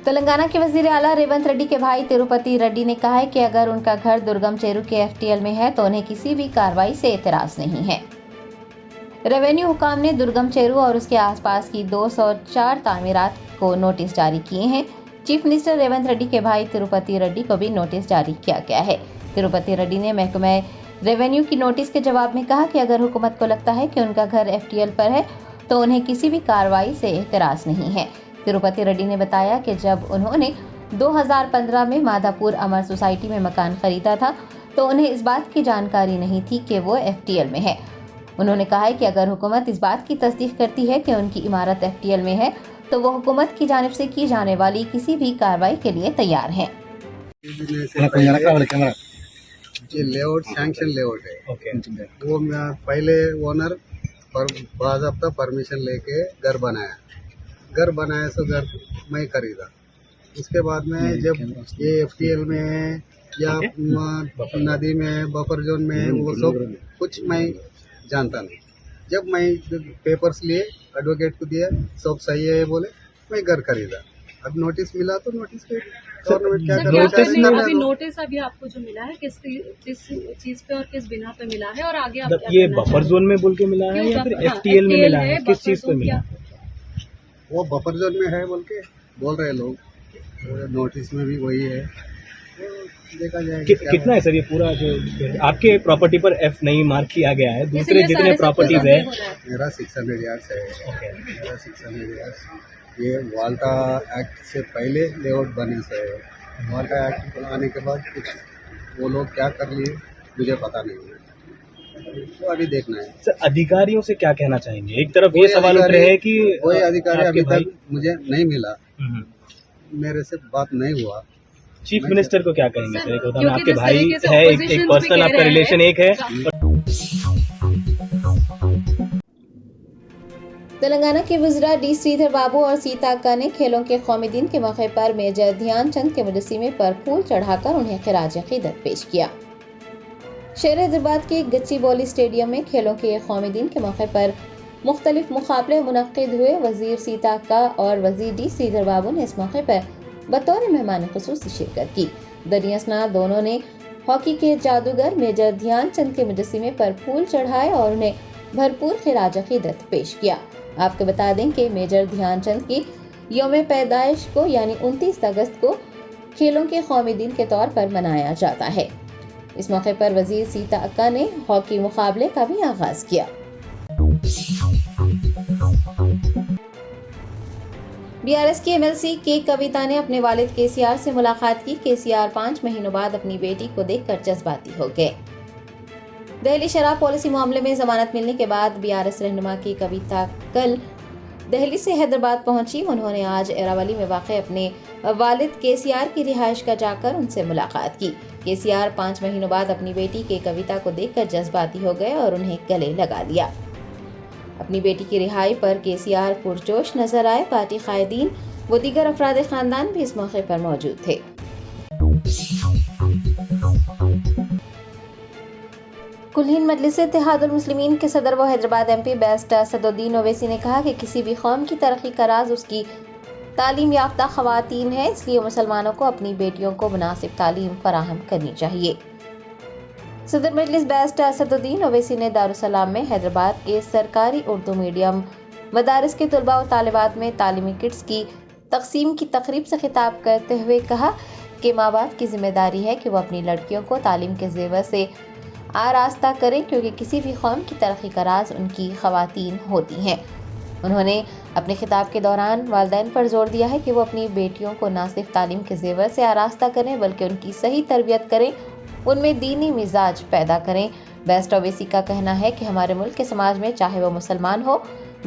تلنگانہ کے وزیر اعلیٰ ریونت ریڈی کے بھائی تروپتی ریڈی نے کہا ہے کہ اگر ان کا گھر درگم چیرو کے FTL میں ہے تو انہیں کسی بھی کارروائی سے اعتراض نہیں ہے۔ ریونیو حکام نے درگم چیرو اور اس کے آس پاس کی 204 تعمیرات کو نوٹس جاری کیے ہیں۔ چیف منسٹر ریونت ریڈی کے بھائی تروپتی ریڈی کو بھی نوٹس جاری کیا گیا ہے۔ تروپتی ریڈی نے محکمہ ریونیو کی نوٹس کے جواب میں کہا کہ اگر حکومت کو لگتا ہے کہ ان کا گھر FTL پر ہے تو انہیں کسی بھی کارروائی سے اعتراض نہیں ہے۔ تروپتی ریڈی نے بتایا کہ جب انہوں نے 2015 میں مادھا پور امر سوسائٹی میں مکان خریدا تھا تو انہیں اس بات کی جانکاری نہیں تھی کہ وہ FTL میں ہے۔ انہوں نے کہا ہے کہ اگر حکومت اس بات کی تصدیق کرتی ہے کہ ان کی عمارت FTL میں ہے تو وہ حکومت کی جانب سے کی جانے والی کسی بھی کارروائی کے لیے تیار ہیں۔ یہ lay out sanction lay out ہے، وہ پہلے اونر باضابطہ پرمیشن لے کے گھر بنایا سو گھر میں خریدا۔ اس کے بعد میں جب یہ FTL میں یا ندی میں بفر زون میں وہ سب کچھ میں جانتا نہیں۔ جب میں پیپرز لیے ایڈوکیٹ کو دیا، سب صحیح ہے بولے، میں گھر خریدا۔ اب نوٹس ملا تو نوٹس پہ گورنمنٹ کیا کرنا ابھی نوٹس ابھی آپ کو جو ملا ہے کس چیز پہ اور کس بنا پہ ملا ہے اور آگے آپ یہ بفر زون میں بول کے ملا ہے یا پھر FTL میں ملا ہے؟ کس چیز پہ ملا؟ وہ بفر زون میں ہے بول کے بول رہے لوگ، نوٹس میں بھی وہی ہے، دیکھا جائے گا کتنا ہے سر یہ پورا جو آپ کے پراپرٹی پر F نہیں مارک کیا گیا ہے، دوسرے جتنے پراپرٹیز ہیں؟ میرا 600 ایئرس ہے، میرا 600 ایئرس۔ یہ والٹا ایکٹ سے پہلے لے آؤٹ بنے سے ہے، والٹا ایکٹ آنے کے بعد کچھ وہ لوگ کیا کر لیے مجھے پتہ نہیں ہے، وہ ابھی دیکھنا ہے۔ سر ادھیکاریوں سے کیا کہنا چاہیں گے؟ ایک طرف یہ سوال اٹھ رہے ہیں کہ کوئی ادھیکاری ابھی تک مجھے نہیں ملا، میرے سے بات نہیں ہوا۔ چیف منسٹر کو کیا کہیں گے سر؟ آپ کے بھائی ہے، ایک پرسنل آپ کا ریلیشن ایک ہے۔ تلنگانہ کے وزراء ڈی سریدھر بابو اور سیتا اکا نے کھیلوں کے قومی دن کے موقع پر میجر دھیان چند کے مجسمے پر پھول چڑھا کر انہیں خراج عقیدت پیش کیا۔ شہر حیدرآباد کے گچی بولی اسٹیڈیم میں کھیلوں کے قومی دن کے موقع پر مختلف مقابلے منعقد ہوئے۔ وزیر سیتا اکا اور وزیر ڈی سریدھر بابو نے اس موقع پر بطور مہمان خصوصی شرکت کی۔ دریں اثنا دونوں نے ہاکی کے جادوگر میجر دھیان چند کے مجسمے پر پھول چڑھائے اور انہیں بھرپور خراج عقیدت پیش کیا۔ آپ کو بتا دیں کہ میجر دھیان چند کی یوم پیدائش کو یعنی 29 اگست کو کھیلوں کے قومی دن کے طور پر منایا جاتا ہے۔ اس موقع پر وزیر سیتا اکا نے ہاکی مقابلے کا بھی آغاز کیا۔ BRS کی MLC کے کویتا نے اپنے والد KCR سے ملاقات کی۔ KCR 5 مہینوں بعد اپنی بیٹی کو دیکھ کر جذباتی ہو گئے۔ دہلی شراب پالیسی معاملے میں ضمانت ملنے کے بعد BRS رہنما کی کویتا کل دہلی سے حیدرآباد پہنچی۔ انہوں نے آج ایراولی میں واقع اپنے والد KCR کی رہائش گاہ جا کر ان سے ملاقات کی۔ KCR 5 مہینوں بعد اپنی بیٹی کے کویتا کو دیکھ کر جذباتی ہو گئے اور انہیں گلے لگا لیا۔ اپنی بیٹی کی رہائی پر KCR پرجوش نظر آئے۔ پارٹی قائدین و دیگر افراد خاندان بھی اس موقع پر موجود تھے۔ کل ہند مجلس اتحاد المسلمین کے صدر و حیدرآباد MP بیرسٹر اسدالدین اویسی نے کہا کہ کسی بھی قوم کی ترقی کا راز اس کی تعلیم یافتہ خواتین ہیں، اس لیے مسلمانوں کو اپنی بیٹیوں کو مناسب تعلیم فراہم کرنی چاہیے۔ صدر مجلس بیرسٹر اسدالدین اویسی نے دارالسلام میں حیدرآباد کے سرکاری اردو میڈیم مدارس کے طلباء و طالبات میں تعلیمی کٹس کی تقسیم کی تقریب سے خطاب کرتے ہوئے کہا کہ ماں باپ کی ذمہ داری ہے کہ وہ اپنی لڑکیوں کو تعلیم کے زیور سے آراستہ کریں، کیونکہ کسی بھی قوم کی ترقی کا راز ان کی خواتین ہوتی ہیں۔ انہوں نے اپنے خطاب کے دوران والدین پر زور دیا ہے کہ وہ اپنی بیٹیوں کو نہ صرف تعلیم کے زیور سے آراستہ کریں بلکہ ان کی صحیح تربیت کریں، ان میں دینی مزاج پیدا کریں۔ بیرسٹر اویسی کا کہنا ہے کہ ہمارے ملک کے سماج میں چاہے وہ مسلمان ہو،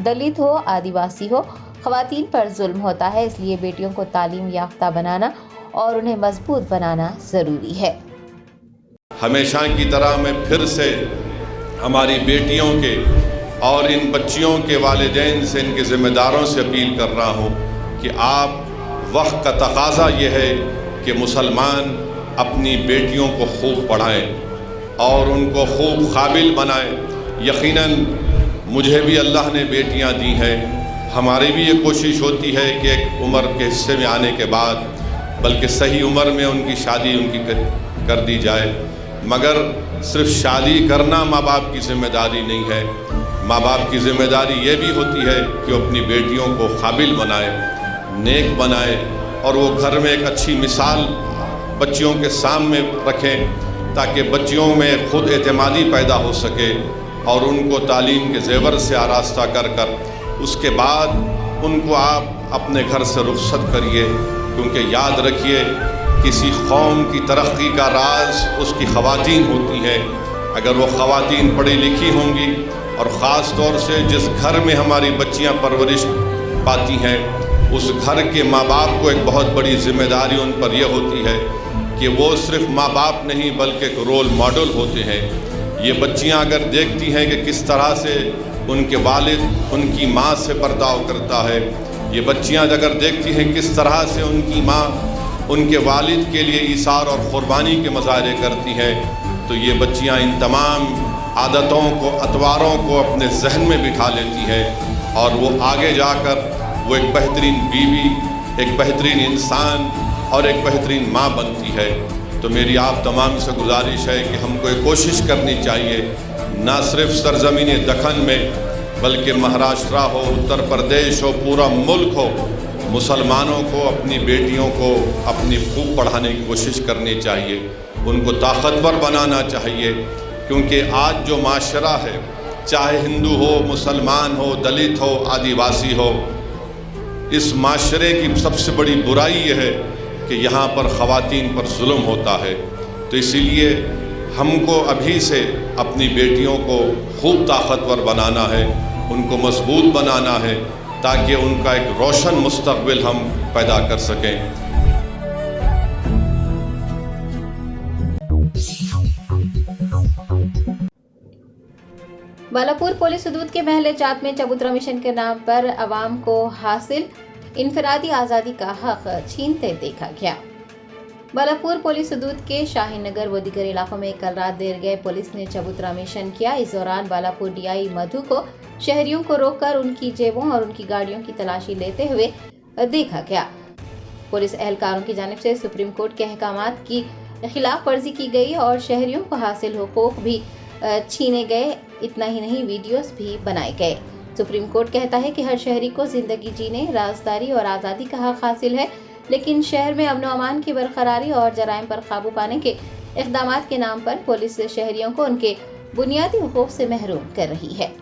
دلت ہو، آدیواسی ہو، خواتین پر ظلم ہوتا ہے، اس لیے بیٹیوں کو تعلیم یافتہ بنانا اور انہیں مضبوط بنانا ضروری ہے۔ ہمیشہ کی طرح میں پھر سے ہماری بیٹیوں کے اور ان بچیوں کے والدین سے، ان کے ذمہ داروں سے اپیل کر رہا ہوں کہ آپ، وقت کا تقاضا یہ ہے کہ مسلمان اپنی بیٹیوں کو خوب پڑھائیں اور ان کو خوب قابل بنائیں۔ یقیناً مجھے بھی اللہ نے بیٹیاں دی ہیں، हमारी भी ये कोशिश होती है कि एक उम्र के हिस्से में आने के बाद बल्कि सही उम्र में उनकी शादी कर दी जाए, मगर सिर्फ शादी करना माँ बाप की ज़िम्मेदारी नहीं है। माँ बाप की ज़िम्मेदारी ये भी होती है कि वो अपनी बेटियों को काबिल बनाए, नेक बनाए और वो घर में एक अच्छी मिसाल बच्चियों के सामने रखें ताकि बच्चियों में खुद एतमादी पैदा हो सके और उनको तालीम के ज़ेवर से आरास्ता कर कर उसके बाद उनको आप अपने घर से रुखसत करिए, क्योंकि याद रखिए किसी कौम की तरक्की का राज उसकी ख़वातीन होती है। अगर वो ख़वातीन पढ़ी लिखी होंगी और ख़ास तौर से जिस घर में हमारी बच्चियां परवरिश पाती हैं उस घर के माँ बाप को एक बहुत बड़ी ज़िम्मेदारी उन पर यह होती है कि वो सिर्फ माँ बाप नहीं बल्कि एक रोल मॉडल होते हैं। ये बच्चियां अगर देखती हैं कि किस तरह से उनके वालिद उनकी माँ से बर्ताव करता है, ये बच्चियां अगर देखती हैं किस तरह से उनकी माँ उनके वालिद के लिए ईसार और क़ुरबानी के मज़ाहरे करती हैं, तो ये बच्चियां इन तमाम आदतों को अतवारों को अपने जहन में बिठा लेती हैं और वो आगे जाकर वो एक बेहतरीन बीवी, एक बेहतरीन इंसान और एक बेहतरीन माँ बनती है। तो मेरी आप तमाम से गुजारिश है कि हमको ये कोशिश करनी चाहिए, ना सिर्फ सरज़मीन दखन में बल्कि महाराष्ट्र हो, उत्तर प्रदेश हो, पूरा मुल्क हो, मुसलमानों को अपनी बेटियों को अपनी खूब पढ़ाने की कोशिश करनी चाहिए, उनको ताकतवर बनाना चाहिए। क्योंकि आज जो माशरा है, चाहे हिंदू हो, मुसलमान हो, दलित हो, आदिवासी हो, इस माशरे की सबसे बड़ी बुराई यह है कि यहाँ पर ख़वातीन पर जुल्म होता है। तो इसीलिए हमको अभी से अपनी बेटियों को खूब ताकतवर बनाना है, उनको मजबूत बनाना है ताकि उनका एक रोशन मुस्तक़बिल हम पैदा कर सकें। बालापुर पुलिस हदूद के महल जात में चबूतरा मिशन के नाम पर अवाम को हासिल इनफरादी आज़ादी का हक छीनते देखा गया। बालापुर पुलिस हदूद के शाहीन नगर व दीगर इलाकों में कल रात देर गए पुलिस ने चबूतरा मिशन किया। इस दौरान बालापुर डीआई मधु को शहरियों को रोककर उनकी जेबों और उनकी गाड़ियों की तलाशी लेते हुए देखा गया। पुलिस एहलकारों की जानिब से सुप्रीम कोर्ट के अहकामात की खिलाफ वर्जी की गई और शहरियों को हासिल हुकूक भी छीने गए। इतना ही नहीं, वीडियोस भी बनाए गए। सुप्रीम कोर्ट कहता है कि हर शहरी को जिंदगी जीने, राजदारी और आज़ादी का हक हासिल है, लेकिन शहर में अमन व अमान की बरकरारी और जराइम पर काबू पाने के इक़दामात के नाम पर पुलिस शहरियों को उनके बुनियादी हुकूक से महरूम कर रही है।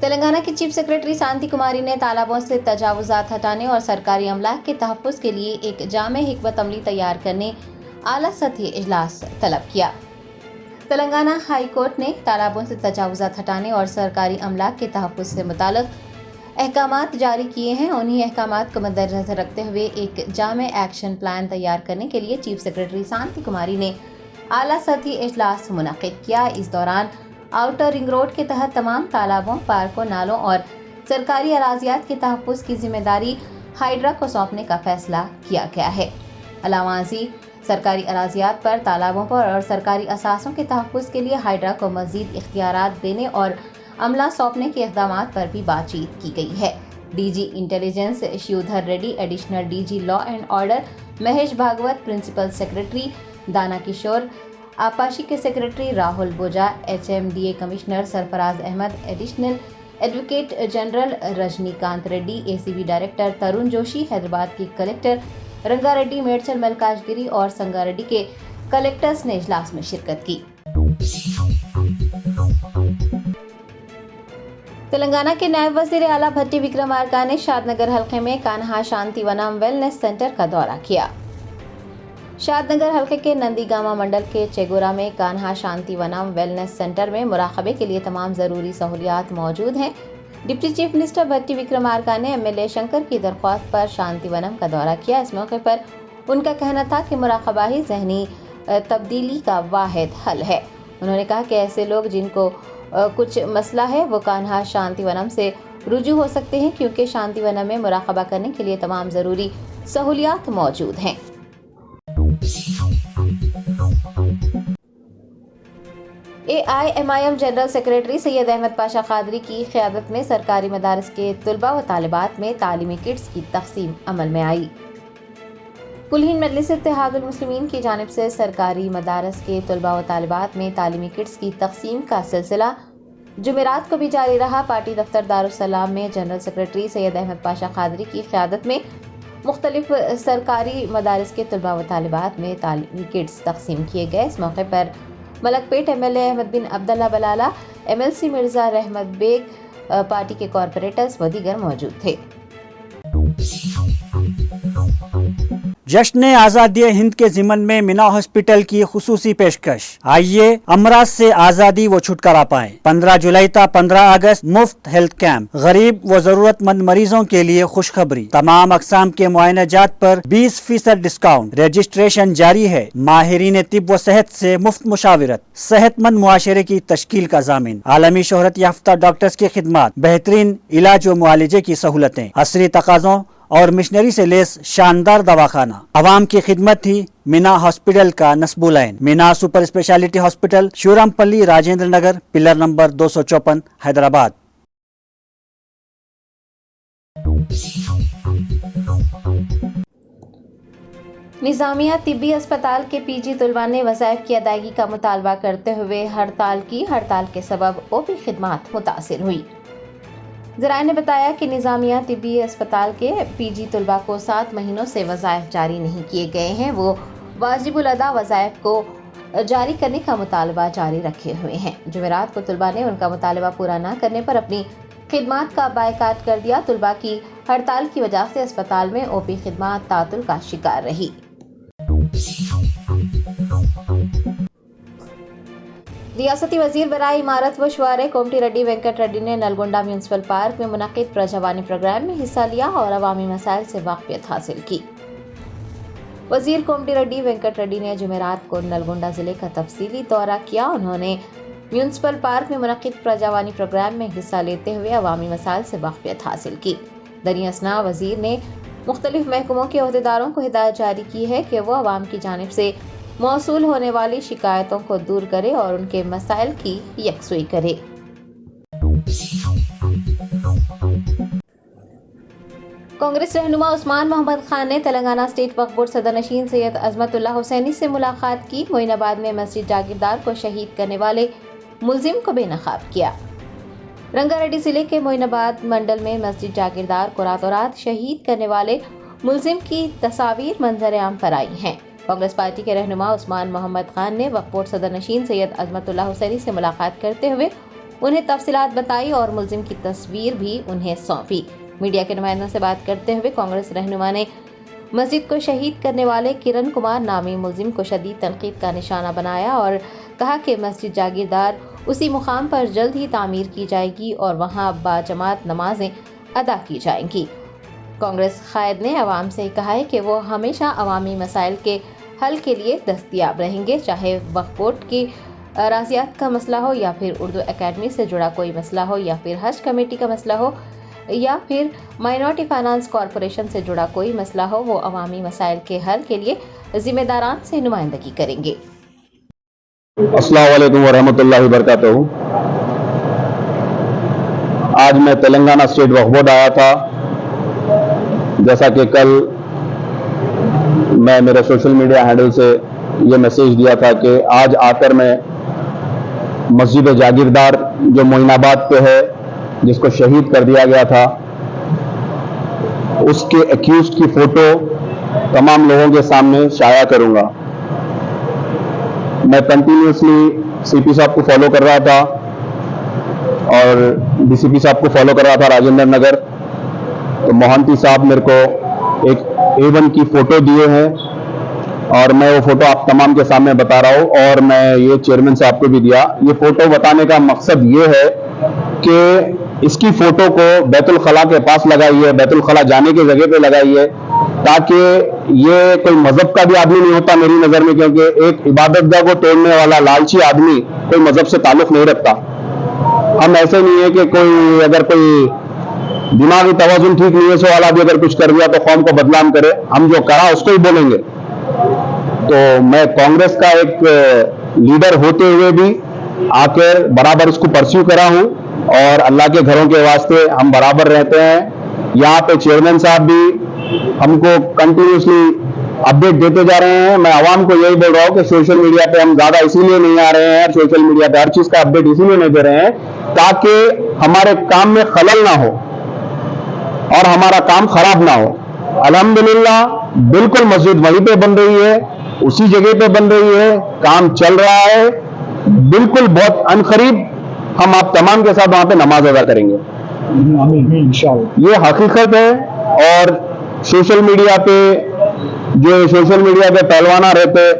तेलंगाना की चीफ सेक्रेटरी शांति कुमारी ने तालाबों से तजावुजात हटाने और सरकारी अमलाक के तहफ़्फ़ुज़ के लिए एक जामे हिकमत अमली तैयार करने आला सतही इजलास तलब किया। तेलंगाना हाई कोर्ट ने तालाबों से तजावुजात हटाने और सरकारी अमलाक के तहफ़्फ़ुज़ से मुताल्लिक़ अहकामात जारी किए हैं। उन्हीं अहकामात को मद्देनज़र रखते हुए एक जामे एक्शन प्लान तैयार करने के लिए चीफ सेक्रेटरी शांति कुमारी ने आला सतही इजलास मुनक़्क़िद किया। इस दौरान आउटर रिंग रोड के तहत तमाम तालाबों, पार्कों, नालों और सरकारी अराज़ियात के तहफ़्फ़ुज़ की जिम्मेदारी हाइड्रा को सौंपने का फैसला किया गया है। अलावाजी सरकारी अराज़ियात पर, तालाबों पर और सरकारी असासों के तहफ़्फ़ुज़ के लिए हाइड्रा को मज़ीद इख्तियारात देने और अमला सौंपने के इक़दामात पर भी बातचीत की गई है। DG intelligence Shivdhar Reddy, additional DG law and order Mahesh Bhagwat, principal secretary Dana Kishore, आपाशी के secretary Rahul Bojja, HMDA commissioner Sarfaraz Ahmed, additional advocate general Rajinikanth Reddy, ACB director Tarun Joshi, Hyderabad के कलेक्टर रंगा रेड्डी, मेडचल मल्काजगिरी और संगारेड्डी के कलेक्टर्स ने इजलास में शिरकत की। तेलंगाना के नायब वज़ीर आला भट्टी विक्रमार्का ने शादनगर हल्के में कान्हा शांतिवनम वेलनेस सेंटर का दौरा किया। शादनगर हल्के के नंदीगामा मंडल के चेगोरा में कान्हा शांतिवनम वेलनेस सेंटर में मुराक़बे के लिए तमाम ज़रूरी सहूलियात मौजूद हैं। डिप्टी चीफ मिनिस्टर भट्टी विक्रमार्का ने MLA शंकर की दरख्वास्त पर शांतिवनम का दौरा किया। इस मौके पर उनका कहना था कि मुराक़बा ही ज़हनी तब्दीली का वाहिद हल है। उन्होंने कहा कि ऐसे लोग जिनको कुछ मसला है वो कान्हा शांतिवनम से रुजू हो सकते हैं, क्योंकि शांतिवनम में मुराक़बा करने के लिए तमाम ज़रूरी सहूलियात मौजूद हैं। AIMIM general secretary Syed Ahmed Pasha Qadri की क़यादत में सरकारी मदारिस के तुलबा व तालिबात में तालीमी किट्स की तक़सीम अमल में आई। कुल हिंद मजलिस इत्तेहादुल मुस्लिमीन की जानिब से सरकारी मदारिस के तुलबा व तालिबात में तालीमी किट्स की तक़सीम का सिलसिला जुमेरात को भी जारी रहा। पार्टी दफ्तर दारुस्सलाम में जनरल सेक्रेटरी सैयद अहमद पाशा कादरी की क़यादत में मुख्तलिफ सरकारी मदारिस के तुलबा व तालिबात में तालीमी किट्स तक़सीम किए गए। इस मौके पर मलकपेट MLA अहमद बिन अब्दुल्ला बलाला, MLC मिर्ज़ा रहमत बेग, पार्टी के कॉरपोरेटर्स व दीगर मौजूद थे। जश्न आज़ादी हिंद के ज़िमन में मीना हॉस्पिटल की खुसूसी पेशकश। आइए अमराज से आज़ादी व छुटकारा पाएं। 15 जुलाई ta 15 अगस्त मुफ्त हेल्थ कैंप। गरीब व जरूरतमंद मरीजों के लिए खुशखबरी, तमाम अक़साम के मुआयना जात पर 20% डिस्काउंट। रजिस्ट्रेशन जारी है। माहिरीन तिब व सेहत से मुफ्त मुशावरत, सेहतमंद मुआशरे की तश्कील का ज़ामिन। आलमी शोहरत याफ्ता डॉक्टर्स की खिदमत, बेहतरीन इलाज व मुआलजे की सहूलतें, असरी तकाज़ों और मिशनरी से लेस शानदार दवाखाना। आवाम की खिदमत थी मीना हॉस्पिटल का नस्बुलैन। Meena super speciality hospital, Shivrampally, Rajendra Nagar, pillar number 254, Hyderabad. Nizamia Tibbi अस्पताल के PG तुलबा ने वज़ाइफ की अदायगी का मुतालबा करते हुए हड़ताल की। हड़ताल के सबब OP खिदमात मुतासिर हुई। ज़राए ने बताया कि निज़ामिया तिब्बी अस्पताल के PG तुलबा को 7 महीनों से वज़ाइफ जारी नहीं किए गए हैं। वो वाजिबुल अदा वज़ाइफ को जारी करने का मुतालबा जारी रखे हुए हैं। जुमेरात को तुलबा ने उनका मुतालबा पूरा न करने पर अपनी खिदमात का बायकाट कर दिया। तुलबा की हड़ताल की वजह से अस्पताल में OP खिदमात तातुल का शिकार रही। रियासती वजीर बराए इमारत व शुआरे कोमटी रेड्डी वेंकट रेड्डी ने नलगोंडा म्यूनसिपल पार्क में मुनक़्क़िद प्रजावानी प्रोग्राम में हिस्सा लिया और अवामी मसाइल से वाक़फ़ियत हासिल की। वजीर कोमटी रेड्डी वेंकट रेड्डी ने जुमेरात को नलगोंडा ज़िले का तफसीली दौरा किया। उन्होंने म्यूनसिपल पार्क में मुनक़्क़िद प्रजावानी प्रोग्राम में हिस्सा लेते हुए अवामी मसाइल से वाक़फ़ियत हासिल की। दरिया असना वजीर ने मुख्तलिफ महकमों के अहदेदारों को हिदायत जारी की है कि वो अवाम की जानिब से मौसूल होने वाली शिकायतों को दूर करे और उनके मसाइल की यकसुई करे। कांग्रेस रहनुमा उस्मान मोहम्मद खान ने तेलंगाना स्टेट वक्फ बोर्ड सदरनशीन सैयद अजमतुल्ला हुसैनी से मुलाकात की। मोइनाबाद में मस्जिद जागीरदार को शहीद करने वाले मुलजिम को बेनकाब किया। रंगारेड्डी जिले के मोइनाबाद मंडल में मस्जिद जागीरदार को रातों रात शहीद करने वाले मुलजिम की तस्वीर मंजर आम पर आई हैं। कांग्रेस पार्टी के रहनुमा उस्मान मोहम्मद खान ने वक्फ बोर्ड सदर नशीन सैयद अजमतुल्लाह हुसैनी से मुलाकात करते हुए उन्हें तफसीलात बताई और मुलजिम की तस्वीर भी उन्हें सौंपी। मीडिया के नुमाइंदों से बात करते हुए कांग्रेस रहनुमा ने मस्जिद को शहीद करने वाले किरण कुमार नामी मुलजिम को शदीद तनकीद का निशाना बनाया और कहा कि मस्जिद जागीरदार उसी मुकाम पर जल्द ही तामीर की जाएगी और वहां बाजमात नमाजें अदा की जाएंगी। कांग्रेस कायद ने अवाम से कहा है कि वो हमेशा अवामी मसाइल के हल के लिए दस्तयाब रहेंगे, चाहे वक्फ बोर्ड की अराजियात का मसला हो या फिर उर्दू एकेडमी से जुड़ा कोई मसला हो या फिर हज कमेटी का मसला हो या फिर माइनॉरिटी फाइनेंस कॉरपोरेशन से जुड़ा कोई मसला हो, वो अवामी मसाइल के हल के लिए जिम्मेदारान से नुमाइंदगी करेंगे। अस्सलाम वालेकुम वरहमतुल्लाहि वबरकातुहू। आज मैं तेलंगाना स्टेट वक्फ बोर्ड आया था। जैसा कि कल मैं मेरे सोशल मीडिया हैंडल से ये मैसेज दिया था कि आज आकर मैं मस्जिद जागीरदार जो मोइनाबाद पे है, जिसको शहीद कर दिया गया था, उसके एक्यूज की फोटो तमाम लोगों के सामने शाया करूंगा। मैं कंटिन्यूसली सीपी साहब को फॉलो कर रहा था और डीसीपी साहब को फॉलो कर रहा था राजेंद्र नगर। तो मोहंती साहब मेरे को एक A1 की फोटो दिए हैं और मैं वो फोटो आप तमाम के सामने बता रहा हूँ और मैं ये चेयरमैन साहब को भी दिया। ये फोटो बताने का मकसद ये है कि इसकी फोटो को बैतुल खला के पास लगाई है, बैतुल खला जाने की जगह पे लगाई है, ताकि ये कोई मजहब का भी आदमी नहीं होता मेरी नजर में, क्योंकि एक इबादतगाह को तोड़ने वाला लालची आदमी कोई मजहब से ताल्लुक नहीं रखता। हम ऐसे नहीं है कि कोई अगर कोई दिमागी तवाजुन ठीक नहीं है सो वाला भी अगर कुछ कर दिया तो कौम को बदनाम करे, हम जो करा उसको ही बोलेंगे। तो मैं कांग्रेस का एक लीडर होते हुए भी आकर बराबर इसको परस्यू करा हूं और अल्लाह के घरों के वास्ते हम बराबर रहते हैं। यहाँ पे चेयरमैन साहब भी हमको कंटिन्यूसली अपडेट देते जा रहे हैं। मैं आवाम को यही बोल रहा हूँ कि सोशल मीडिया पे हम ज्यादा इसीलिए नहीं आ रहे हैं, सोशल मीडिया पे हर चीज का अपडेट इसीलिए नहीं दे रहे हैं ताकि हमारे काम में खलल ना हो और हमारा काम खराब ना हो। अल्हम्दुलिल्लाह बिल्कुल मस्जिद वहीं पे बन रही है, उसी जगह पे बन रही है, काम चल रहा है बिल्कुल। बहुत अनकरीब हम आप तमाम के साथ वहां पे नमाज अदा करेंगे, ये हकीकत है। और सोशल मीडिया पे जो सोशल मीडिया पे पहलवाना रहते,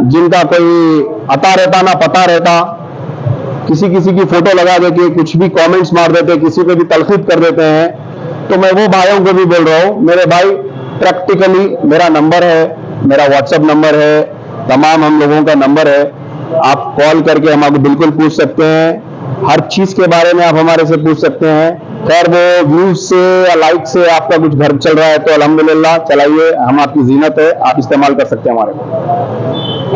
जिनका कोई अता रहता ना पता रहता, किसी किसी की फोटो लगा देके कुछ भी कमेंट्स मार देते, किसी पे भी तलखीद कर देते हैं, तो मैं वो भाइयों को भी बोल रहा हूं, मेरे भाई प्रैक्टिकली मेरा नंबर है, मेरा व्हाट्सएप नंबर है, तमाम हम लोगों का नंबर है, आप कॉल करके हम आपको बिल्कुल पूछ सकते हैं, हर चीज के बारे में आप हमारे से पूछ सकते हैं। खैर वो व्यूज से या लाइक से आपका कुछ घर चल रहा है तो अल्हम्दुलिल्लाह चलाइए, हम आपकी जीनत है, आप इस्तेमाल कर सकते हैं हमारे को।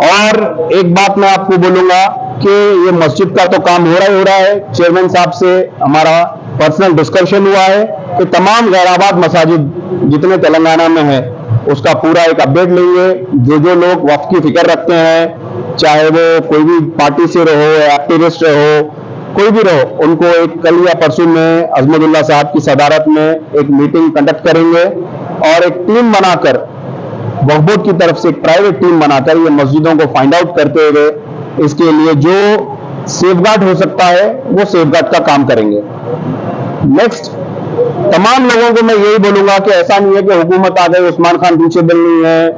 और एक बात मैं आपको बोलूंगा कि ये मस्जिद का तो काम हो रहा है। चेयरमैन साहब से हमारा पर्सनल डिस्कशन हुआ है कि तमाम गैराबाद मसाजिद जितने तेलंगाना में है उसका पूरा एक अपडेट लेंगे। जो लोग वक्फ की फिक्र रखते हैं, चाहे वो कोई भी पार्टी से रहो, एक्टिविस्ट रहो, कोई भी रहो, उनको एक कल या परसों में अजमतुल्लाह साहब की सदारत में एक मीटिंग कंडक्ट करेंगे और एक टीम बनाकर वक्फ बोर्ड की तरफ से एक प्राइवेट टीम बनाकर ये मस्जिदों को फाइंड आउट करते हुए इसके लिए जो सेफगार्ड हो सकता है वो सेफगार्ड का काम करेंगे। नेक्स्ट, तमाम लोगों को मैं यही बोलूंगा कि ऐसा नहीं है कि हुकूमत आ गई, उस्मान खान रीचेबल नहीं है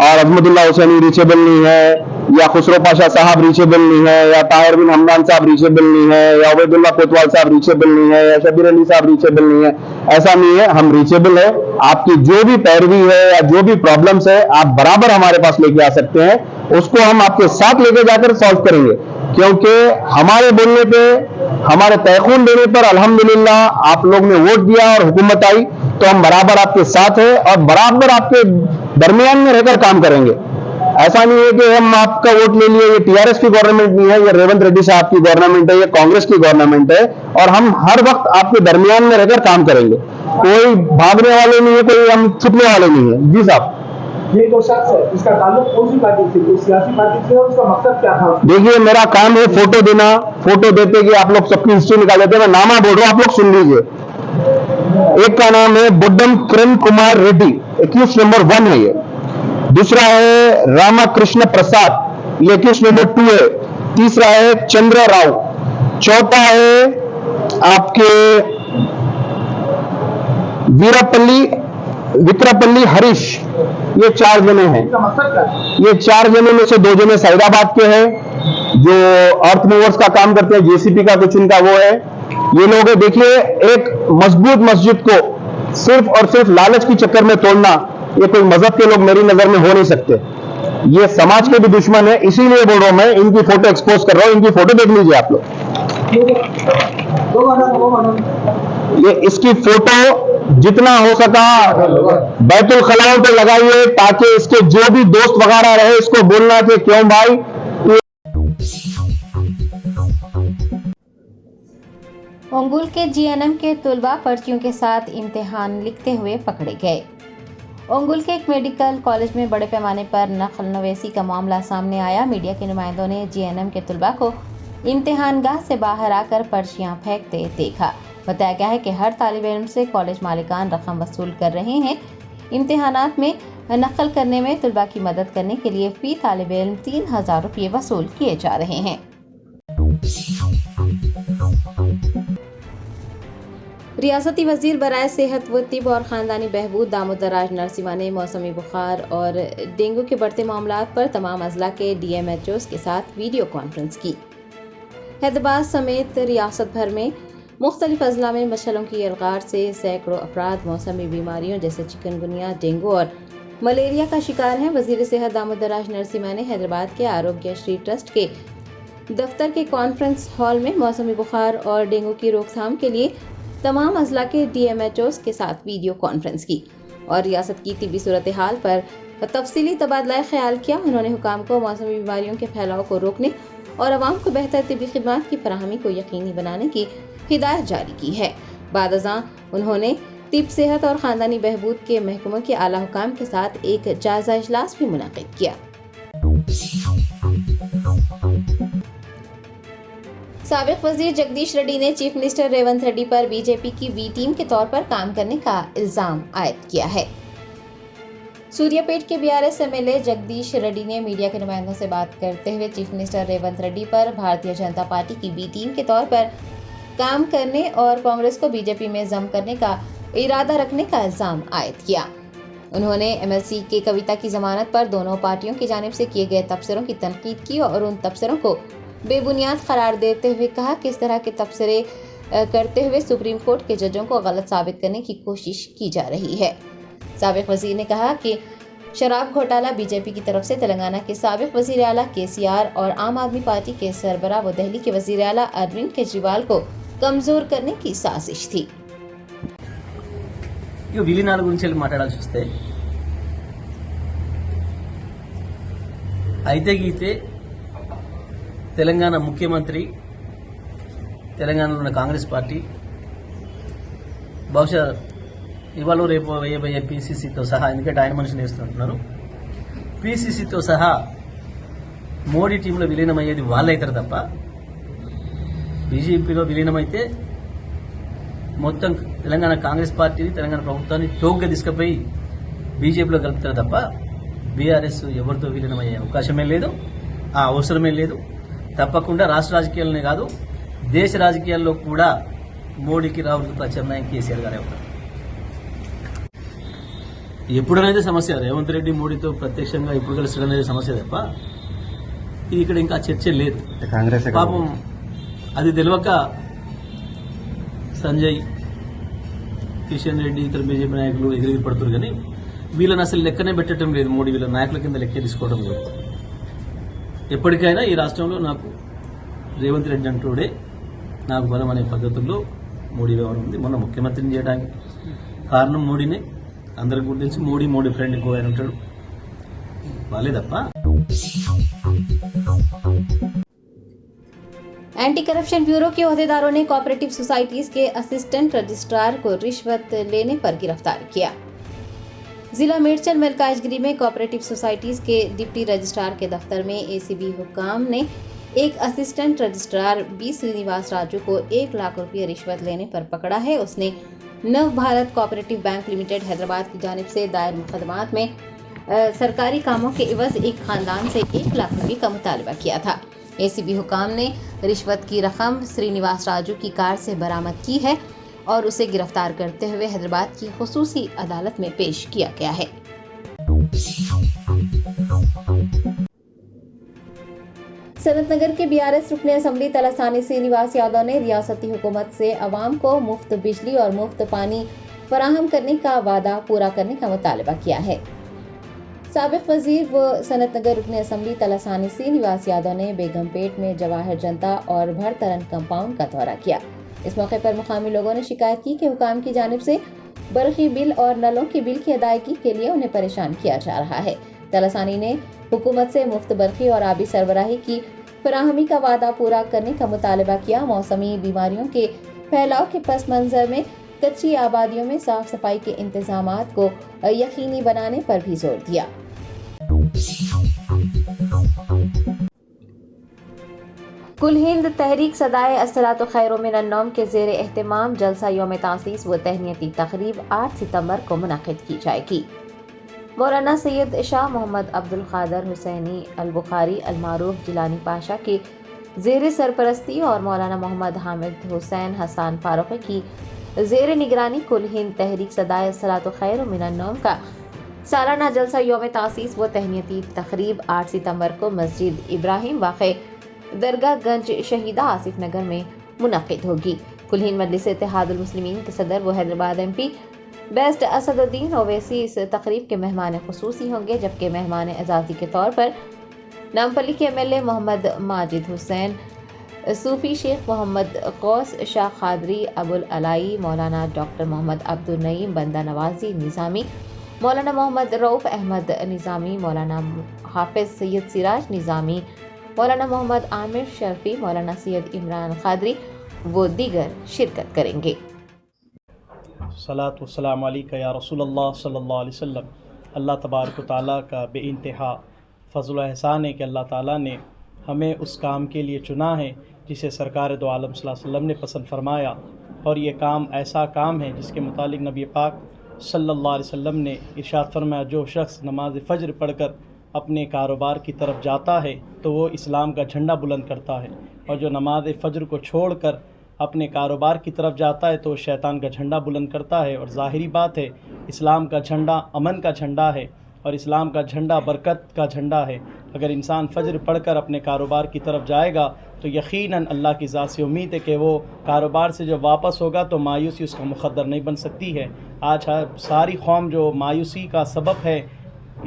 और अजमतुल्लाह हुसैनी रीचेबल नहीं है या खुसरो पाशा साहब रीचेबल नहीं है या ताहिर बिन हमदान साहब रीचेबल नहीं है या उबैदुल्लाह कोतवाल साहब रीचेबल नहीं है या शबीर अली साहब रीचेबल नहीं है। ऐसा नहीं है, हम रीचेबल है। आपकी जो भी पैरवी है या जो भी प्रॉब्लम्स है आप बराबर हमारे पास लेके आ सकते हैं, उसको हम आपके साथ लेके जाकर सॉल्व करेंगे, क्योंकि हमारे बोलने पे, हमारे तयखून देने पर अल्हम्दुलिल्लाह आप लोग ने वोट दिया और हुकूमत आई, तो हम बराबर आपके साथ है और बराबर आपके दरमियान में रहकर काम करेंगे। ऐसा नहीं है कि हम आपका वोट ले लिए, ये टीआरएस की गवर्नमेंट नहीं है, ये रेवंत रेड्डी साहब की गवर्नमेंट है, ये कांग्रेस की गवर्नमेंट है और हम हर वक्त आपके दरमियान में रहकर काम करेंगे। कोई भागने वाले नहीं है, कोई हम छुपने वाले नहीं है। जी साहब, ये तो शख्स है, इसका ताल्लुक कौन सी पार्टी से, कोई सियासी पार्टी से, और उसका मकसद क्या था? देखिए मेरा काम है फोटो देना, फोटो देते कि आप लोग सबकी हिस्ट्री निकाल लेते हैं। मैं नामा बोल रहा हूं, आप लोग सुन लीजिए। एक का नाम है बुड्डम किरण कुमार रेड्डी, एक्यूज नंबर 1 है ये। दूसरा है रामाकृष्ण प्रसाद, ये केस नंबर 2 है। तीसरा है चंद्र राव। चौथा है आपके विक्रपल्ली हरीश। ये 4 जने हैं। ये 4 जने में से 2 जने सैदाबाद के हैं जो अर्थ मूवर्स का काम करते हैं, जेसीपी का कुछ इनका वो है। ये लोग देखिए, एक मजबूत मस्जिद को सिर्फ और सिर्फ लालच की चक्कर में तोड़ना, ये कोई मजहब के लोग मेरी नजर में हो नहीं सकते। ये समाज के भी दुश्मन है, इसीलिए बोल रहा हूं मैं, इनकी फोटो एक्सपोज कर रहा हूं। इनकी फोटो देख लीजिए आप लोग। ये इसकी फोटो जितना हो सका बैतुल खलाओं पे लगाइए, ताकि इसके जो भी दोस्त वगैरह रहे इसको बोलना कि क्यों भाई। ओंगुल के जीएनएम के तुलबा पर्चियों के साथ इम्तिहान लिखते हुए पकड़े गए। ओंगुल के एक मेडिकल कॉलेज में बड़े पैमाने पर नकल नवेसी का मामला सामने आया। मीडिया के नुमाइंदों ने जीएनएम के तुलबा को इम्तिहानगाह से बाहर आकर पर्चियां फेंकते देखा। बताया गया है कि हर तालिब इल्म से कॉलेज मालिकान रकम वसूल कर रहे हैं। इम्तिहानात में नकल करने में तुलबा की मदद करने के लिए फी तालिब इल्म 3000 रुपये वसूल किए जा रहे हैं। रियासती वजीर बराए सेहत व तिब और ख़ानदानी बहबूद दामोदराज नरसिम्हा ने मौसमी बुखार और डेंगू के बढ़ते मामलात पर तमाम अजला के DMHOs के साथ वीडियो कॉन्फ्रेंस की। हैदराबाद समेत रियासत भर में मुख्तलिफ अजला में मच्छरों की अलगार से सैकड़ों अफराद मौसमी बीमारियों जैसे चिकनगुनिया, डेंगू और मलेरिया का शिकार हैं। वजीर सेहत दामोदराज नरसिम्हा ने हैदराबाद के आरोग्य श्री ट्रस्ट के दफ्तर के कॉन्फ्रेंस हॉल में मौसमी बुखार और डेंगू की रोकथाम के लिए तमाम अजला के DMHOs के साथ वीडियो कॉन्फ्रेंस की और रियासत की तिबी सूरत हाल पर तफसीली तबादला ख्याल किया। उन्होंने हुकाम को मौसमी बीमारियों के फैलाव को रोकने और आवाम को बेहतर तिबी खिदमात की फराहमी को यकीनी बनाने की हिदायत जारी की है। बाद अज़ां उन्होंने तिब, सेहत और ख़ानदानी बहबूद के महकमों के आला हुकाम के साथ एक जायजा इजलास भी मुनक़िद किया। साबिक वजीर जगदीश रेड्डी ने चीफ मिनिस्टर रेवंत रेड्डी पर बीजेपी की बी टीम के तौर पर काम करने का इल्जाम आयद किया है। सूर्यापेट के BRS MLA जगदीश रेड्डी ने मीडिया के नुमाइंदों से बात करते हुए चीफ मिनिस्टर रेवंत रेड्डी पर भारतीय जनता पार्टी की बी टीम के तौर पर काम करने और कांग्रेस को बीजेपी में जम करने का इरादा रखने का इल्जाम आयद किया। उन्होंने MLC के कविता की जमानत पर दोनों पार्टियों की जानिब से किए गए तबसरों की तनकीद की और उन तबसरों को बेबुनियाद करार देते हुए कहा कि इस तरह के तबसरे करते हुए सुप्रीम कोर्ट के जजों को गलत साबित करने की कोशिश की जा रही है। साबिक वजीर ने कहा कि शराब घोटाला बीजेपी की तरफ से तेलंगाना के साबिक वजीर आला KCR और आम आदमी पार्टी के सरबराह व दिल्ली के वजीर आला अरविंद केजरीवाल को कमजोर करने की साजिश थी। విలీనాల గురించి మాట్లాడాల్సి వస్తే అయితే గీతే తెలంగాణ ముఖ్యమంత్రి, తెలంగాణలో ఉన్న కాంగ్రెస్ పార్టీ బహుశా ఇవాళ రేపు వేయబోయే PCCతో సహా, ఎందుకంటే ఆయన మనిషిని వేస్తున్నారు, PCCతో సహా మోడీ టీంలో విలీనమయ్యేది వాళ్ళైతారు తప్ప బీజేపీలో విలీనమైతే మొత్తం తెలంగాణ కాంగ్రెస్ పార్టీని, తెలంగాణ ప్రభుత్వాన్ని తోగ్గా తీసుకుపోయి బీజేపీలో కలుపుతారు తప్ప బీఆర్ఎస్ ఎవరితో విలీనమయ్యే అవకాశమే లేదు, ఆ అవసరమే లేదు. తప్పకుండా రాష్ట్ర రాజకీయాలనే కాదు దేశ రాజకీయాల్లో కూడా మోడీకి రాహుల్కి ప్రత్యామ్నాయం కేసీఆర్ గారే అవుతారు. ఎప్పుడనేది సమస్య, రేవంత్ రెడ్డి మోడీతో ప్రత్యక్షంగా ఎప్పుడు కలిసి అనేది సమస్య తప్ప ఇది ఇక్కడ ఇంకా చర్చ లేదు. కాంగ్రెస్ పాపం అది తెలియక సంజయ్, కిషన్ రెడ్డి, ఇతర బీజేపీ నాయకులు ఎగిరి పడుతున్నారు. కానీ వీళ్ళని అసలు లెక్కనే పెట్టడం లేదు. మోడీ వీళ్ళ నాయకుల కింద లెక్క తీసుకోవడం లేదు. ఎప్పటికైనా ఈ రాష్ట్రంలో నాకు రేవంత్ రెడ్డి అంటూడే నాకు బలం అనే పద్ధతుల్లో మోడీ వ్యవహారం ఉంది. మొన్న ముఖ్యమంత్రిని చేయడానికి కారణం మోడీనే. అందరికి కూడా తెలిసి మోడీ ఫ్రెండ్ ఎక్కువ ఆయన ఉంటాడు, వాళ్ళే తప్ప. एंटी करप्शन ब्यूरो के ओहदेदारों ने कोऑपरेटिव सोसाइटीज के असिस्टेंट रजिस्ट्रार को रिश्वत लेने पर गिरफ्तार किया। जिला मेडचल मलकाजगिरी में कोऑपरेटिव सोसाइटीज के डिप्टी रजिस्ट्रार के दफ्तर में ACB हुकाम ने एक assistant registrar B Srinivas Raju को 1 लाख रुपये रिश्वत लेने पर पकड़ा है। उसने नव Bharat cooperative bank limited Hyderabad की जानिब से दायर मुकदमात में सरकारी कामों के एवज एक खानदान से 1 लाख रुपये का मुतालबा किया था। ACB हुकाम ने रिश्वत की रकम श्रीनिवास राजू की कार से बरामद की है और उसे गिरफ्तार करते हुए हैदराबाद की खुसूसी अदालत में पेश किया गया है। सनत नगर के BRS रुकन असम्बली तलसानी श्रीनिवास यादव ने रियासती हुकूमत से अवाम को मुफ्त बिजली और मुफ्त पानी फराहम करने का वादा पूरा करने का मुतालबा किया है। साबिक वजीर व सनत नगर रुकन असम्बली तलसानी श्रीनिवास यादव ने बेगमपेट में जवाहर जनता और भरतरन कंपाउंड का दौरा किया। इस मौके पर मुकामी लोगों ने शिकायत की कि हुकाम की जानिब से बरक़ी बिल और नलों के बिल की अदायगी के लिए उन्हें परेशान किया जा रहा है। तलसानी ने हुकूमत से मुफ्त बरक़ी और आबी सरबराही की फराहमी का वादा पूरा करने का मुतालबा किया। मौसमी बीमारियों के फैलाव के पस मंज़र में कच्ची आबादियों में साफ सफाई के इंतजामात को यकीनी बनाने पर भी जोर दिया। कुल हिंद तहरीक सदाए अस्सलातु खैरुम मिनन नौम के ज़ेर एहतमाम जलसा यौम तासीस व तहनीती तकरीब 8 सितंबर को मुनक़िद की जाएगी। मौलाना सैयद शाह मोहम्मद अब्दुल क़ादिर हुसैनी अल बुखारी अल मारूफ जिलानी पाशा के ज़ेर सरपरस्ती और मौलाना मोहम्मद हामिद हुसैन हसन फारूकी की ज़ेर निगरानी कुल हिंद तहरीक सदाए अस्सलातु खैरुम मिनन नौम का सालाना जलसा यौम तासीस व तहनीती तकरीब 8 सितंबर को मस्जिद इब्राहिम वाक़े दरगाह गंज शहीदा आसिफ नगर में मुनक़िद होगी। कुल हिंद मजलिस इत्तेहादुल मुस्लिमीन के सदर व हैदराबाद MP बेस्ट असदुद्दीन ओवैसी इस तकरीब के मेहमान खुसूसी होंगे, जबकि मेहमान एजाज़ी के तौर पर नामपल्ली के MLA मोहम्मद माजिद हुसैन, सूफ़ी शेख मोहम्मद गौस शाह क़ादरी अबुल अलाई, मौलाना डॉक्टर मोहम्मद अब्दुल नईम बंदा नवाजी निज़ामी, मौलाना मोहम्मद रऊफ़ अहमद निज़ामी, मौलाना हाफिज़ सैयद सिराज निज़ामी, मौलाना मोहम्मद आमिर शर्फी, मौलाना सैयद इमरान क़ादरी वो दीगर शिरकत करेंगे। सलातु वस्सलामु अलैका या रसूलल्लाह सल्लल्लाहु अलैहि वसल्लम। अल्लाह तबारक व तआला का बेइंतहा फ़ज़ल व एहसान है कि अल्लाह ताला ने हमें उस काम के लिए चुना है जिसे सरकार दो आलम सल्लल्लाहु अलैहि वसल्लम ने पसंद फरमाया, और ये काम ऐसा काम है जिसके मुतालिक नबी पाक सल्लल्लाहु अलैहि वसल्लम ने इरशाद फरमाया, जो शख्स नमाज फ़ज्र पढ़कर अपने कारोबार की तरफ जाता है तो वो इस्लाम का झंडा बुलंद करता है, और जो नमाज फ़ज्र को छोड़कर अपने कारोबार की तरफ जाता है तो शैतान का झंडा बुलंद करता है। और ज़ाहिरी बात है, इस्लाम का झंडा अमन का झंडा है और इस्लाम का झंडा बरकत का झंडा है। अगर इंसान फ़ज्र पढ़कर अपने कारोबार की तरफ जाएगा तो यकीनन अल्लाह की ज़ात से उम्मीद है कि वो कारोबार से जब वापस होगा तो मायूसी उसका मुक़द्दर नहीं बन सकती है। आज सारी कौम जो मायूसी का सबब है,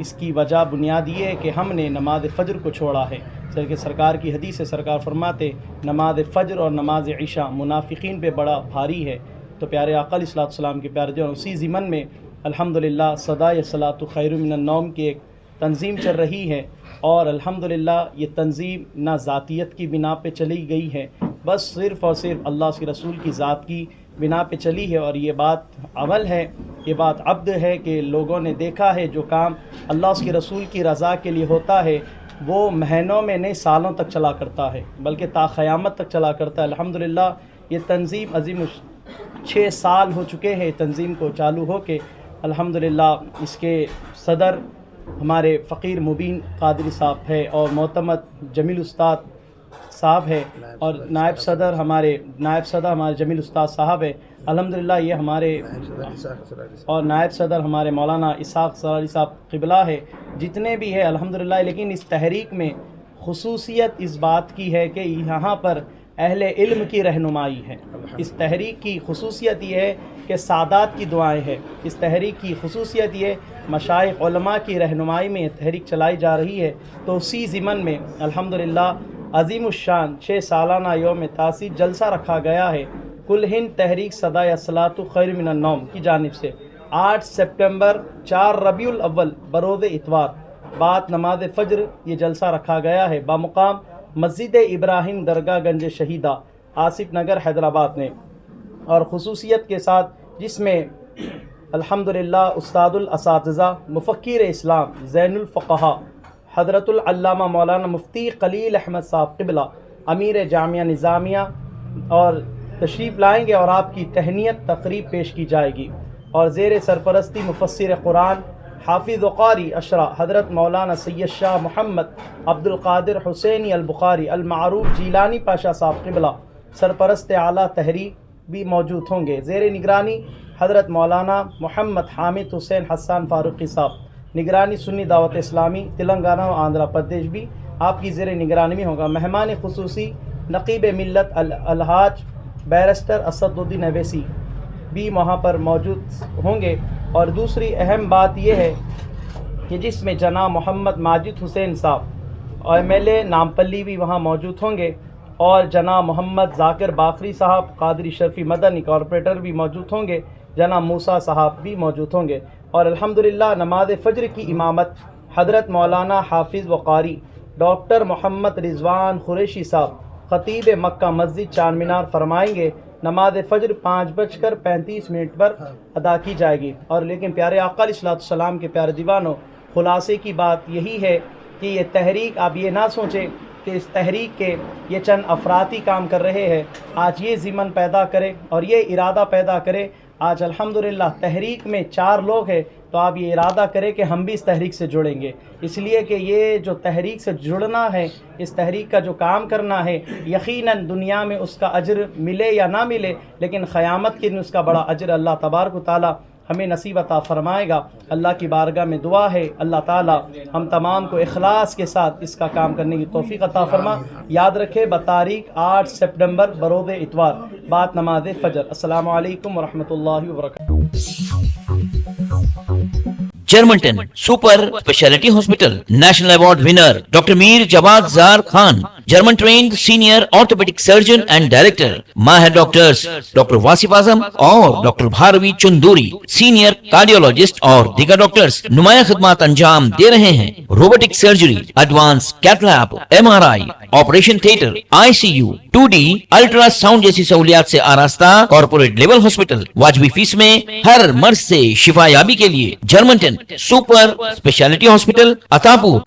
इसकी वजह बुनियाद ये है कि हमने नमाज फ़ज्र को छोड़ा है। कि सरकार की हदीस है, सरकार फरमाते नमाज फ़ज्र और नमाज इशा मुनाफिकीन पे बड़ा भारी है। तो प्यारे आका अलैहिस्सलातु वस्सलाम के प्यारे जो उसी ज़िमन में अल्हम्दुलिल्लाह सदाए सलातु खैरुम मिनन नौम की एक तंज़ीम चल रही है, और अल्हम्दुलिल्लाह ये तंज़ीम ना ज़ातियत की बिना पे चली गई है, बस सिर्फ़ और सिर्फ अल्लाह के रसूल की ज़ात की बिना पे चली है। और ये बात अमल है, ये बात अब्द है कि लोगों ने देखा है जो काम अल्लाह उसके रसूल की रज़ा के लिए होता है वो महीनों में नहीं सालों तक चला करता है, बल्कि ता क़यामत तक चला करता है। अल्हम्दुलिल्लाह ये तंज़ीम अज़ीम 6 साल हो चुके हैं तंज़ीम को चालू हो के। अल्हम्दुलिल्लाह इसके सदर हमारे फ़कीर मुबीन क़ादरी साहब है और मोहतमद जमील उस्ताद साहब है, और नायब सदर हमारे जमील उस्ताद साहब है। अल्हम्दुलिल्लाह ये हमारे और नायब सदर हमारे मौलाना इसाक़ सरारी साहब क़िबला है। जितने भी है अल्हम्दुलिल्लाह, लेकिन इस तहरीक में खुसूसियत इस बात की है कि यहाँ पर अहले इल्म की रहनुमाई है। इस तहरीक की खुसूसियत ये है कि सादात की दुआएं हैं। इस तहरीक की खुसूसियत ये मशाइख़ उलमा की रहनुमाई में तहरीक चलाई जा रही है। तो उसी ज़िमन में अल्हम्दुलिल्लाह अज़ीमुश्शान 6 सालाना यौम तासीस जलसा रखा गया है कुल हिंद तहरीक सदाए अस्सलातु खैरुम मिनन नौम की जानिब से। 8 सितंबर 4 रबीउल अव्वल बरोज़ इतवार बाद नमाज फ़ज्र ये जलसा रखा गया है बामुकाम मस्जिद इब्राहिम दरगाह गंज शहीदा आसिफ नगर हैदराबाद में, और ख़ुसूसियत के साथ जिसमें अल्हम्दुलिल्लाह उस्तादुल असातिज़ा मुफ़क्किर इस्लाम ज़ैनुल फ़क़हा हज़रतुल अल्लामा मौलाना मुफ्ती खलील अहमद साहब क़िबला अमीर जामिया निज़ामिया और तशरीफ़ लाएंगे और आपकी तहनीत तकरीब पेश की जाएगी। और ज़ेर सरपरस्ती मुफ़स्सिर कुरान حافظ و قاری اشرا حضرت مولانا سید شاہ محمد عبد القادر حسینی البخاری المعروف جیلانی پاشا صاحب قبلہ سرپرست اعلیٰ تحریک بھی موجود ہوں گے. زیر نگرانی حضرت مولانا محمد حامد حسین حسان فاروقی صاحب نگرانی سنی دعوت اسلامی تلنگانہ و آندھرا پردیش بھی آپ کی زیر نگرانی میں ہوگا. مہمان خصوصی نقیب ملت الحاج بیرسٹر اسد الدین اویسی بھی وہاں پر موجود ہوں گے. اور دوسری اہم بات یہ ہے کہ جس میں جناب محمد ماجد حسین صاحب اور MLA نامپلی بھی وہاں موجود ہوں گے اور جناب محمد ذاکر باقری صاحب قادری شرفی مدنی کارپوریٹر بھی موجود ہوں گے. جناب موسیٰ صاحب بھی موجود ہوں گے. اور الحمدللہ نماز فجر کی امامت حضرت مولانا حافظ و قاری ڈاکٹر محمد رضوان قریشی صاحب خطیب مکہ مسجد چار مینار فرمائیں گے. نماز فجر 5:35 پر ادا کی جائے گی. اور لیکن پیارے آقا علیہ الصلوۃ والسلام کے پیارے دیوانوں، خلاصے کی بات یہی ہے کہ یہ تحریک آپ یہ نہ سوچیں کہ اس تحریک کے یہ چند افرادی کام کر رہے ہیں. آج یہ ضمن پیدا کرے اور یہ ارادہ پیدا کرے. آج الحمدللہ تحریک میں 4 لوگ ہیں تو آپ یہ ارادہ کریں کہ ہم بھی اس تحریک سے جڑیں گے. اس لیے کہ یہ جو تحریک سے جڑنا ہے، اس تحریک کا جو کام کرنا ہے، یقیناً دنیا میں اس کا اجر ملے یا نہ ملے، لیکن قیامت کے دن اس کا بڑا اجر اللہ تبارک و تعالی ہمیں نصیب عطا فرمائے گا. اللہ کی بارگاہ میں دعا ہے اللہ تعالی ہم تمام کو اخلاص کے ساتھ اس کا کام کرنے کی توفیق عطا فرما. یاد رکھے بتاریخ 8 سپٹمبر بروز اتوار بعد نماز فجر. السلام علیکم ورحمۃ اللہ وبرکاتہ. جرمنٹن super speciality hospital national award winner doctor Mir Jawad Zar Khan German trained senior orthopaedic surgeon and director. ماہر ڈاکٹرز ڈاکٹر واصف اعظم اور doctor Bharavi Chanduri senior cardiologist اور دیگر ڈاکٹرز نمایاں خدمات انجام دے رہے ہیں. Robotic surgery, advance cath lab, MRI، operation theatre, ICU، 2D ultrasound جیسی سہولیات سے آراستہ کارپوریٹ لیول ہاسپٹل. واجبی فیس میں ہر مرض سے شفا یابی کے لیے جرمنٹن سپر اسپیشلٹی ہاسپٹل عطاپور.